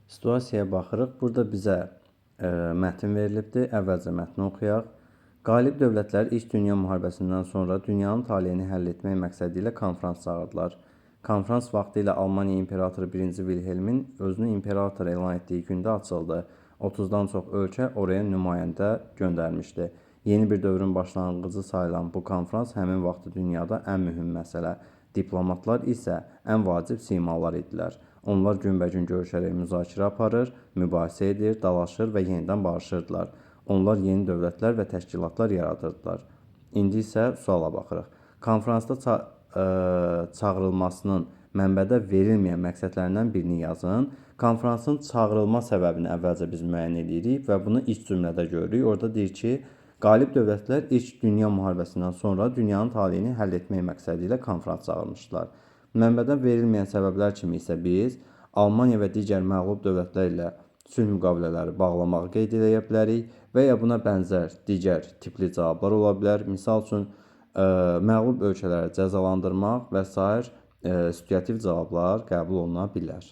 Situasiyaya baxırıq. Burada bizə mətn verilibdir. Əvvəlcə mətni oxuyaq. Qalib dövlətlər İlk Dünya Müharibəsindən sonra dünyanın taleyini həll etmək məqsədi ilə konfrans çağırdılar. Konfrans vaxtı ilə Almaniya İmperatoru 1-ci Vilhelmin özünü imperator elan etdiyi gündə açıldı. 30-dan çox ölkə oraya nümayəndə göndərmişdi. Yeni bir dövrün başlanğıcı sayılan bu konfrans həmin vaxtı dünyada ən mühüm məsələ, diplomatlar isə ən vacib simalar idilər. Onlar günbəgün görüşərək müzakirə aparır, mübahisə edir, dalaşır və yenidən barışırdılar. Onlar yeni dövlətlər və təşkilatlar yaradırdılar. İndi isə suala baxırıq. Konfransda çağırılmasının mənbədə verilməyən məqsədlərindən birini yazın. Konfransın çağırılma səbəbini əvvəlcə biz müəyyən edirik və bunu ilk cümlədə görürük. Orada deyir ki, qalib dövlətlər İlk Dünya Müharibəsindən sonra dünyanın taleyini həll etmək məqsədi ilə konfrans çağırmışdılar. Mənbədən verilməyən səbəblər kimi isə biz Almaniya və digər məğlub dövlətlər ilə sülh müqavilələri bağlamağı qeyd edə bilərik və ya buna bənzər digər tipli cavablar ola bilər. Misal üçün, məğlub ölkələri cəzalandırmaq və sair situativ cavablar qəbul oluna bilər.